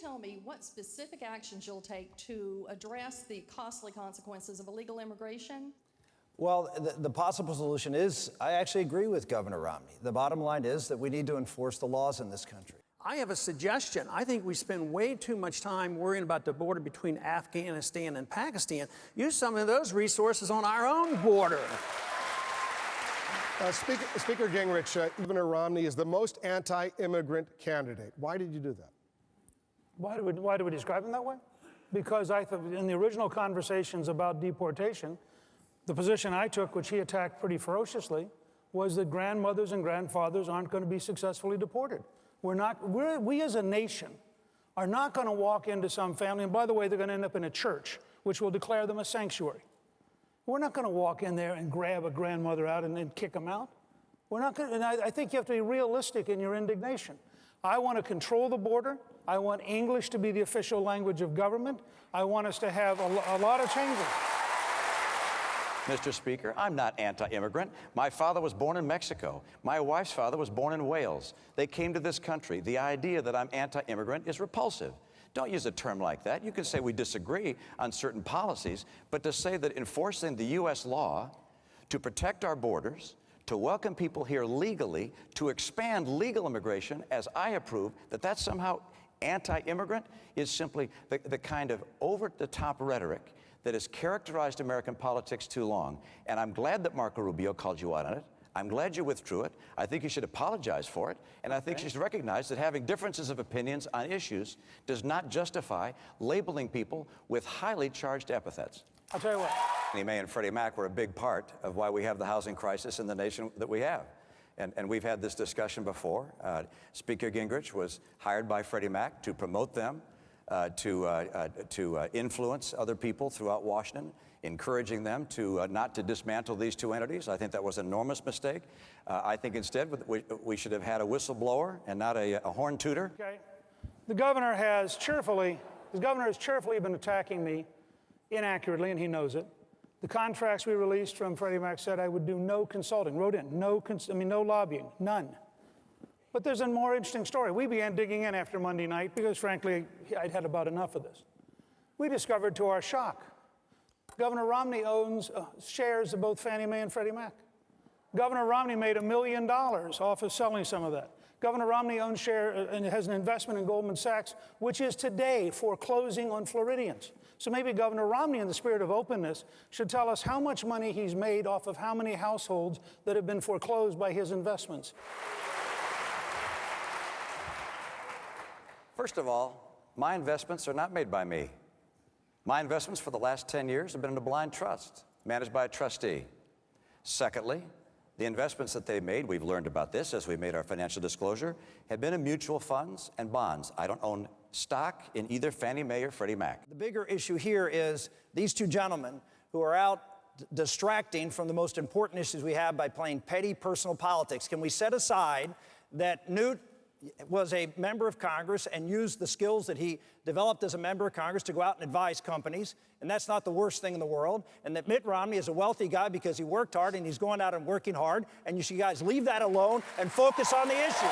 tell me what specific actions you'll take to address the costly consequences of illegal immigration? Well, the possible solution is, I actually agree with Governor Romney. The bottom line is that we need to enforce the laws in this country. I have a suggestion. I think we spend way too much time worrying about the border between Afghanistan and Pakistan. Use some of those resources on our own border. Speaker Gingrich, Governor Romney is the most anti-immigrant candidate. Why did you do that? Why do we describe him that way? Because I thought in the original conversations about deportation, the position I took, which he attacked pretty ferociously, was that grandmothers and grandfathers aren't going to be successfully deported. We as a nation are not going to walk into some family, and by the way, they're going to end up in a church, which will declare them a sanctuary. We're not going to walk in there and grab a grandmother out and then kick them out. We're not going to, and I think you have to be realistic in your indignation. I want to control the border. I want English to be the official language of government. I want us to have a lot of changes. Mr. Speaker, I'm not anti-immigrant. My father was born in Mexico. My wife's father was born in Wales. They came to this country. The idea that I'm anti-immigrant is repulsive. Don't use a term like that. You can say we disagree on certain policies, but to say that enforcing the U.S. law to protect our borders, to welcome people here legally, to expand legal immigration, as I approve, that's somehow anti-immigrant is simply the kind of over-the-top rhetoric that has characterized American politics too long. And I'm glad that Marco Rubio called you out on it. I'm glad you withdrew it. I think you should apologize for it. And I think you should recognize that having differences of opinions on issues does not justify labeling people with highly charged epithets. I'll tell you what. Fannie Mae and Freddie Mac were a big part of why we have the housing crisis in the nation that we have. And we've had this discussion before. Speaker Gingrich was hired by Freddie Mac to promote them, to influence other people throughout Washington, encouraging them not to dismantle these two entities. I think that was an enormous mistake. I think instead we should have had a whistleblower and not a horn tooter. Okay. The governor has cheerfully been attacking me inaccurately, and he knows it. The contracts we released from Freddie Mac said I would do no consulting, wrote in, no lobbying, none. But there's a more interesting story. We began digging in after Monday night because, frankly, I'd had about enough of this. We discovered to our shock, Governor Romney owns shares of both Fannie Mae and Freddie Mac. Governor Romney made $1 million off of selling some of that. Governor Romney owns share and has an investment in Goldman Sachs, which is today foreclosing on Floridians. So maybe Governor Romney, in the spirit of openness, should tell us how much money he's made off of how many households that have been foreclosed by his investments. First of all, my investments are not made by me. My investments for the last 10 years have been in a blind trust, managed by a trustee. Secondly, the investments that they made, we've learned about this as we made our financial disclosure, have been in mutual funds and bonds. I don't own stock in either Fannie Mae or Freddie Mac. The bigger issue here is these two gentlemen who are out distracting from the most important issues we have by playing petty personal politics. Can we set aside that Newt was a member of Congress and used the skills that he developed as a member of Congress to go out and advise companies, and that's not the worst thing in the world, and that Mitt Romney is a wealthy guy because he worked hard and he's going out and working hard, and you should guys leave that alone and focus on the issue.